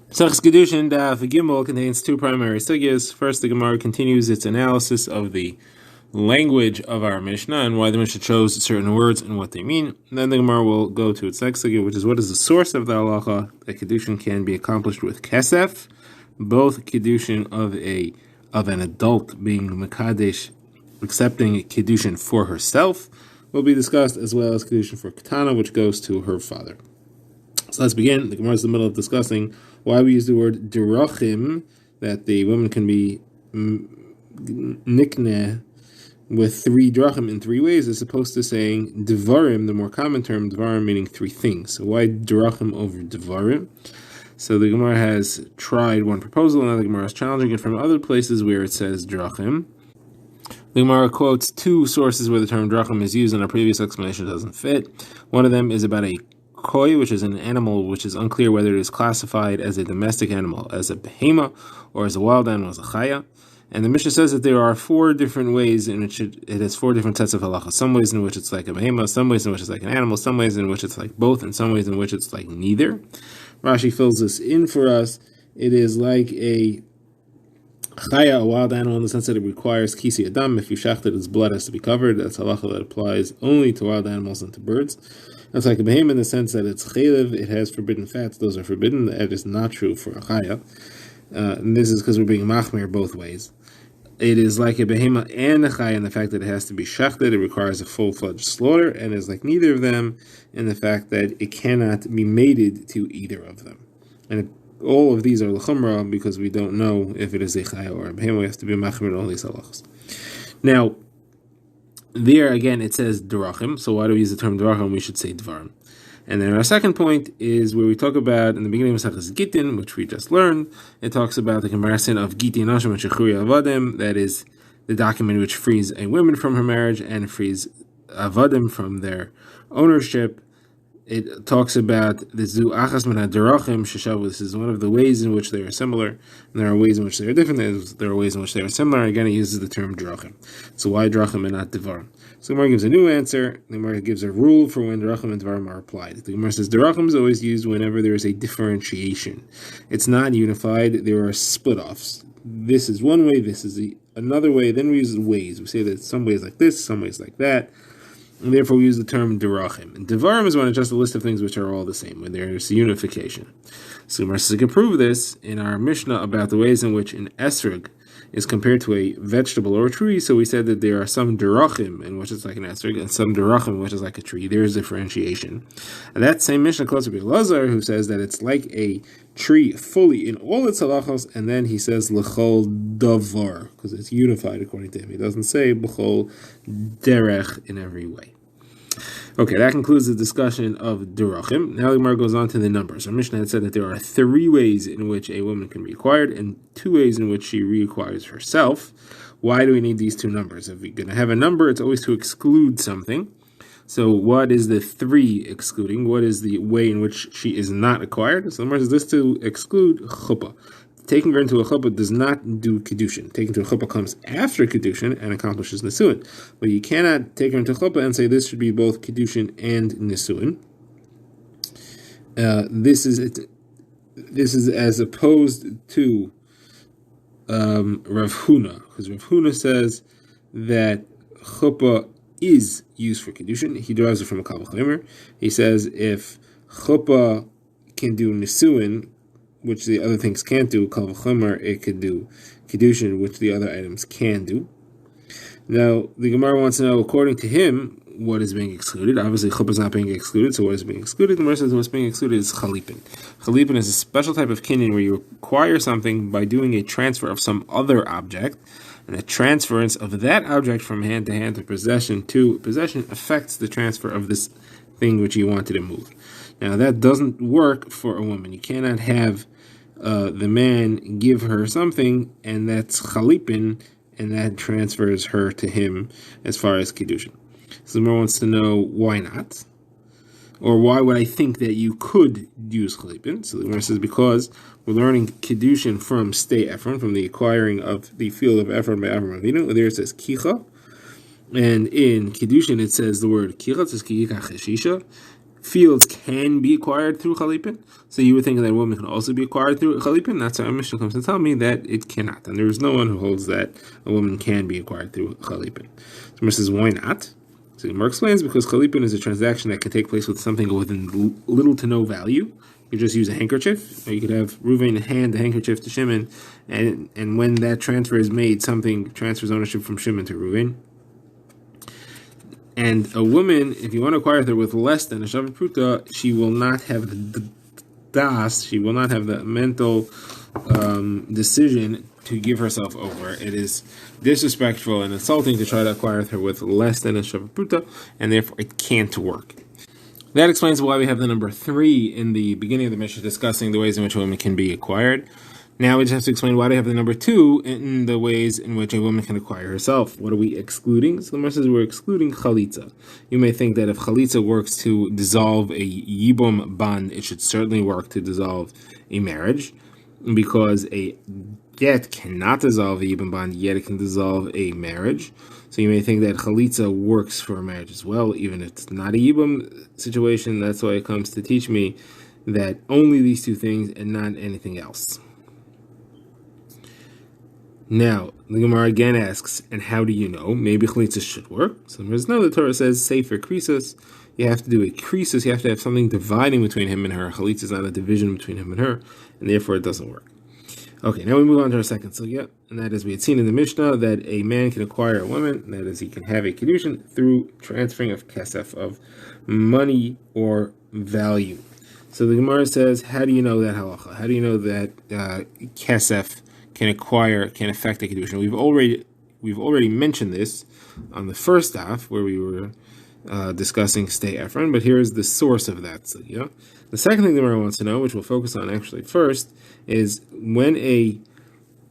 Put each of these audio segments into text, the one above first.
Kiddushin Daf Gimel contains two primary sugyas. First, the Gemara continues its analysis of the language of our Mishnah and why the Mishnah chose certain words and what they mean. And then the Gemara will go to its next sugya, which is what is the source of the halacha that Kiddushin can be accomplished with kesef, both Kiddushin of an adult being Mekadesh, accepting Kiddushin for herself, will be discussed, as well as Kiddushin for Katana, which goes to her father. So let's begin. The Gemara is in the middle of discussing why we use the word dirachim, that the woman can be nikneh with three drachim in three ways, as opposed to saying devarim, the more common term, devarim meaning three things. So why drachim over devarim? So the Gemara has tried one proposal, and now the Gemara is challenging it from other places where it says drachim. The Gemara quotes two sources where the term drachim is used, and our previous explanation doesn't fit. One of them is about a koi, which is an animal which is unclear whether it is classified as a domestic animal, as a behema, or as a wild animal, as a chaya. And the Mishnah says that there are four different ways in which it has four different sets of halacha. Some ways in which it's like a behema, some ways in which it's like an animal, some ways in which it's like both, and some ways in which it's like neither. Rashi fills this in for us. It is like a chaya, a wild animal, in the sense that it requires kisi adam. If you shacht it, its blood has to be covered. That's halacha that applies only to wild animals and to birds. It's like a behemoth in the sense that it's chaylev, it has forbidden fats, those are forbidden. That is not true for a chaya. And this is because we're being machmir both ways. It is like a behemoth and a chaya in the fact that it has to be shachted, it requires a full-fledged slaughter, and is like neither of them in the fact that it cannot be mated to either of them. And all of these are l'chumra because we don't know if it is a chaya or a behemoth. We have to be machmir all these halachas. Now, there again it says derachim, so why do we use the term derachim? We should say dvarim. And then our second point is where we talk about, in the beginning of Masechus Gittin, which we just learned, it talks about the comparison of Gitin Nashim and Shechuri Avadim, that is the document which frees a woman from her marriage and frees Avadim from their ownership. It talks about the Zu Achas Min HaDerachim Sheshavu. This is one of the ways in which they are similar, and there are ways in which they are different. There are ways in which they are similar. Again, it uses the term Drachim. So why Drachim and not Devarim? So the Gemara gives a new answer. The Gemara gives a rule for when Drachim and Devarim are applied. The Gemara says Drachim is always used whenever there is a differentiation. It's not unified. There are split-offs. This is one way, this is another way. Then we use ways. We say that some ways like this, some ways like that. And therefore we use the term derachim. And devarim is when it's just a list of things which are all the same, when there's unification. So we can prove this in our Mishnah about the ways in which an esrog is compared to a vegetable or a tree. So we said that there are some derachim in which it's like an esrog, and some derachim in which is like a tree. There's differentiation. And that same Mishnah quotes Rabbi Elazar, who says that it's like a tree fully in all its halachos, and then he says l'chol davar, because it's unified according to him. He doesn't say b'chol derech in every way. Okay, that concludes the discussion of derachim. Now the Gemara goes on to the numbers. Our Mishnah had said that there are three ways in which a woman can be required, and two ways in which she requires herself. Why do we need these two numbers? If we're going to have a number, it's always to exclude something. So what is the three excluding? What is the way in which she is not acquired? So the Gemara says this to exclude chuppah. Taking her into a chuppah does not do Kiddushin. Taking her to a chuppah comes after Kiddushin and accomplishes Nisuin. But you cannot take her into chuppah and say this should be both Kiddushin and Nisuin. This is as opposed to Rav Huna, because Rav Huna says that chuppah is used for Kiddushin. He derives it from a Kal V'chomer. He says if chuppah can do Nisuin, which the other things can't do, Kal V'chomer, it could do Kiddushin, which the other items can do. Now, the Gemara wants to know, according to him, what is being excluded. Obviously, chuppah is not being excluded, so what is being excluded? The Gemara says what's being excluded is chalipin. Chalipin is a special type of kinyan where you acquire something by doing a transfer of some other object, and the transference of that object from hand to hand, to possession affects the transfer of this thing which you wanted to move. Now, that doesn't work for a woman. You cannot have the man give her something, and that's chalipin, and that transfers her to him as far as Kiddushin. So the Gemara wants to know why not, or why would I think that you could use chalipin? So the Gemara says because we're learning Kiddushin from Stei Ephron, from the acquiring of the field of Ephron by Avram Avinu. There it says kicha, and in Kiddushin it says the word kicha. It says kiyika cheshisha. fields can be acquired through chalipin. So you would think that a woman can also be acquired through chalipin. That's why our Mishnah comes to tell me that it cannot. And there is no one who holds that a woman can be acquired through chalipin. So Mishnah says, why not? So Gemara explains, because chalipin is a transaction that can take place with something within little to no value. You just use a handkerchief, or you could have Reuven hand the handkerchief to Shimon, and when that transfer is made, something transfers ownership from Shimon to Reuven. And a woman, if you want to acquire her with less than a shavat pruta, she will not have the das, she will not have the mental decision to give herself over. It is disrespectful and insulting to try to acquire her with less than a shavat pruta, and therefore it can't work. That explains why we have the number 3 in the beginning of the Mishnah discussing the ways in which a woman can be acquired. Now we just have to explain why we have the number 2 in the ways in which a woman can acquire herself. What are we excluding? So the Mishnah says we're excluding chalitza. You may think that if chalitza works to dissolve a yibum band, it should certainly work to dissolve a marriage, because a get cannot dissolve a yibum band, yet it can dissolve a marriage. So you may think that chalitza works for a marriage as well, even if it's not a yibum situation. That's why it comes to teach me that only these 2 things and not anything else. Now, the Gemara again asks, and how do you know? Maybe chalitza should work. So there's no, the Torah says, say for krisus, you have to do a krisus, you have to have something dividing between him and her. Chalitza is not a division between him and her, and therefore it doesn't work. Okay, now we move on to our second sugya, and that is, we had seen in the Mishnah that a man can acquire a woman, that is, he can have a Kiddushin through transferring of kesef, of money or value. So the Gemara says, how do you know that halacha? How do you know that kesef can affect a Kiddushin? We've already mentioned this on the first daf, where we were discussing stay Ephron, but here is the source of that sugya. The second thing the Gemara wants to know, which we'll focus on actually first, is when a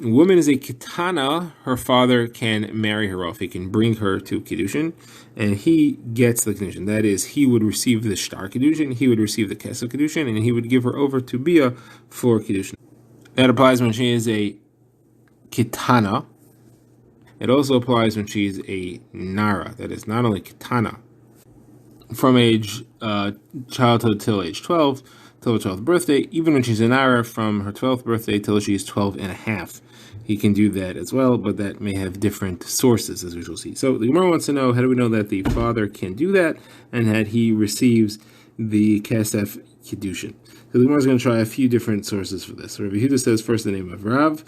woman is a kitana, her father can marry her off. He can bring her to Kiddushin, and he gets the Kiddushin. That is, he would receive the shtar Kiddushin, he would receive the kesef Kiddushin, and he would give her over to Bia for Kiddushin. That applies when she is a kitana. It also applies when she is a nara. That is, not only kitana, from age childhood till age 12, till her 12th birthday, even when she's a nara, from her 12th birthday till she's 12 and a half. He can do that as well, but that may have different sources, as we shall see. So the Gemara wants to know, how do we know that the father can do that, and that he receives the kesef Kiddushin? So the Gemara is going to try a few different sources for this. So Rabbi Yehuda says first the name of Rav.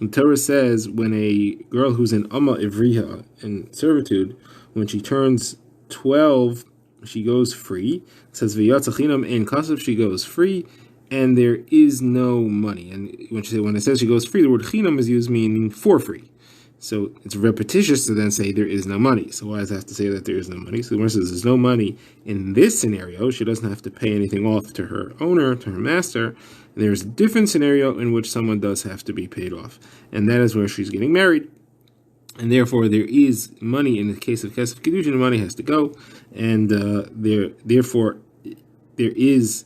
The Torah says when a girl who's in Amma Ivriha, in servitude, when she turns 12, she goes free. It says v'yatzachinam in kasef, she goes free, and there is no money. And when it says she goes free, the word chinam is used meaning for free. So it's repetitious to then say there is no money. So why does it have to say that there is no money? So the Gemara says there's no money in this scenario. She doesn't have to pay anything off to her owner, to her master. And there's a different scenario in which someone does have to be paid off, and that is where she's getting married. And therefore, there is money in the case of kesef Kiddushin. The money has to go, and therefore there is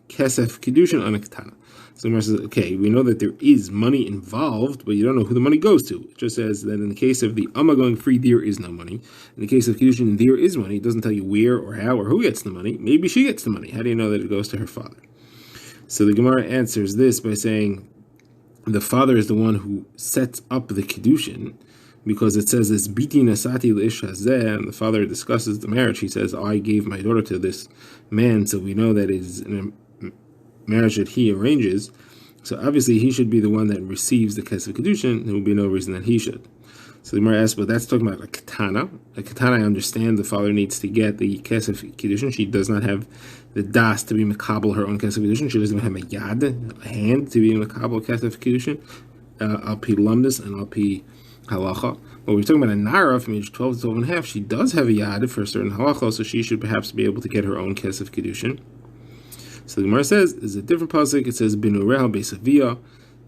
kesef Kiddushin on a katana. So the Gemara says, okay, we know that there is money involved, but you don't know who the money goes to. It just says that in the case of the Amma going free, there is no money. In the case of Kiddushin, there is money. It doesn't tell you where or how or who gets the money. Maybe she gets the money. How do you know that it goes to her father? So the Gemara answers this by saying the father is the one who sets up the Kiddushin, because it says this biti nasati l'ish hazeh, and the father discusses the marriage. He says, I gave my daughter to this man, so we know that it is a marriage that he arranges. So obviously he should be the one that receives the kesef Kiddushin. There will be no reason that he should. So the Gemara asks, but that's talking about a katana. A katana, I understand the father needs to get the kesef Kiddushin. She does not have the das to be makabel her own kesef Kiddushin. She doesn't have a yad, a hand, to be makabel kesef Kiddushin. Al pi lumdus and al pi halacha. But we're talking about a nara from age 12 to 12 and a half. She does have a yad for a certain halacha, so she should perhaps be able to get her own kesef Kiddushin. So the Gemara says, there's a different pasuk. It says, Binureh Beisavia,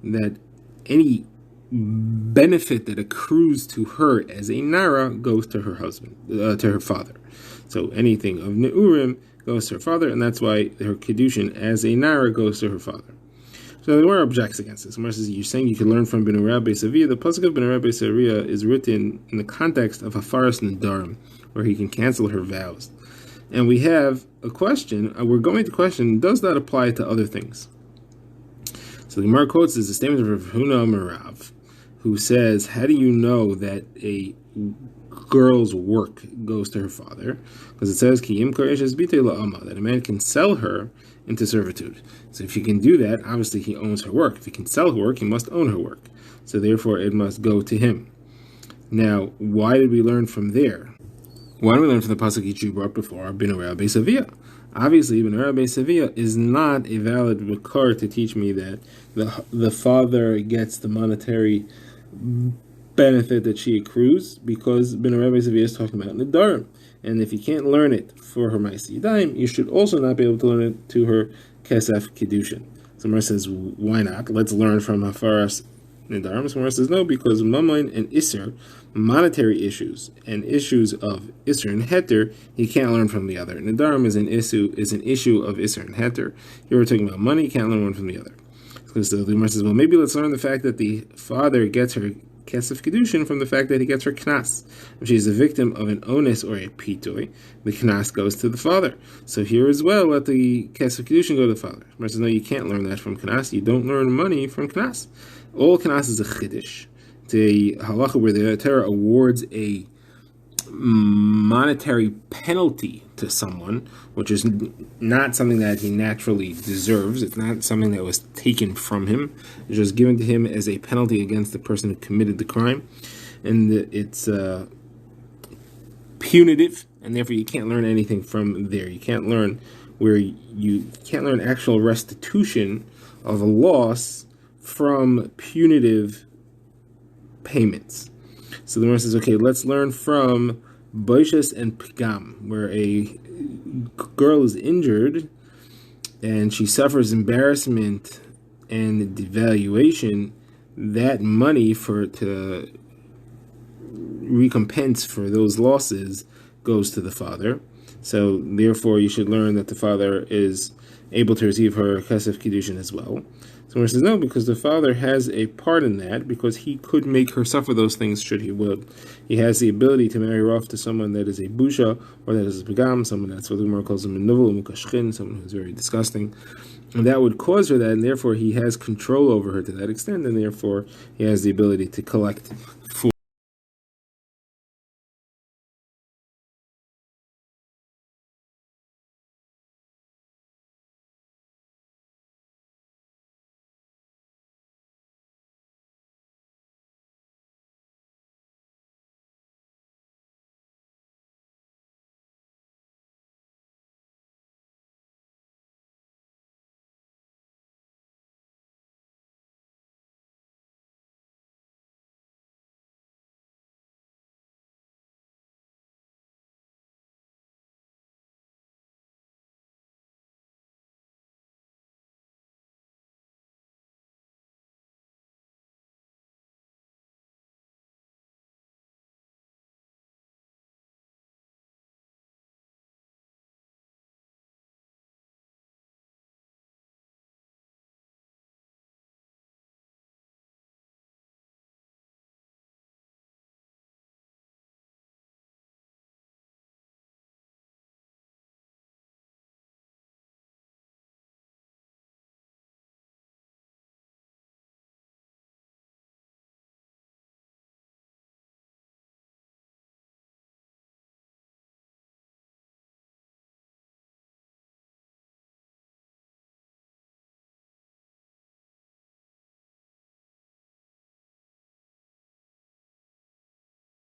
that any benefit that accrues to her as a nara goes to her husband, to her father. So anything of neurim goes to her father, and that's why her Kiddushin as a nara goes to her father. So the Gemara objects against this. The Gemara says, you're saying you can learn from Binureh Beisavia. The pasuk of Binureh Beisavia is written in the context of Hafaras Nedarim, where he can cancel her vows. And we have a question. We're going to question: does that apply to other things? So the Gemara quotes is the statement of Rav Huna Merav, who says, "How do you know that a girl's work goes to her father?" Because it says, that a man can sell her into servitude. So if he can do that, obviously he owns her work. If he can sell her work, he must own her work. So therefore it must go to him. Now, why did we learn from there? Why did we learn from the pasuk you brought before, bin orei beisavia? Obviously, bin orei beisavia is not a valid makar to teach me that the father gets the monetary benefit that she accrues, because bin orei beisavia is talking about nedarim. And if you can't learn it for her ma'aseh yadayim, you should also not be able to learn it to her kesef kiddushin. So Mar says, why not? Let's learn from hafaras nedarim. So Mar says, no, because mamain and isser, monetary issues and issues of isser and heter, you can't learn from the other. Nedarim is an issue of isser and heter. Here we're talking about money, you can't learn one from the other. So the Mar says, well, maybe let's learn the fact that the father gets her kesef kiddushin from the fact that he gets her knas. If she's a victim of an onus or a pitoy, the knas goes to the father. So here as well, let the kesef kiddushin go to the father. Mar says, no, you can't learn that from knas. You don't learn money from knas. All knas is a chiddush. It's a halacha where the Torah awards a monetary penalty to someone, which is not something that he naturally deserves. It's not something that was taken from him. It's just given to him as a penalty against the person who committed the crime. And it's punitive, and therefore you can't learn anything from there. You can't learn actual restitution of a loss from punitive payments. So the Gemara says, okay, let's learn from Boishes and Pigam, where a girl is injured and she suffers embarrassment and devaluation. That money to recompense for those losses goes to the father. So therefore you should learn that the father is able to receive her kesef kiddushin as well. So Gemara says no, because the father has a part in that, because he could make her suffer those things should he will. He has the ability to marry her off to someone that is a busha, or that is a pagam, someone that's what the Gemara calls him a nuvul, mukashchin, someone who's very disgusting. And that would cause her that, and therefore he has control over her to that extent, and therefore he has the ability to collect for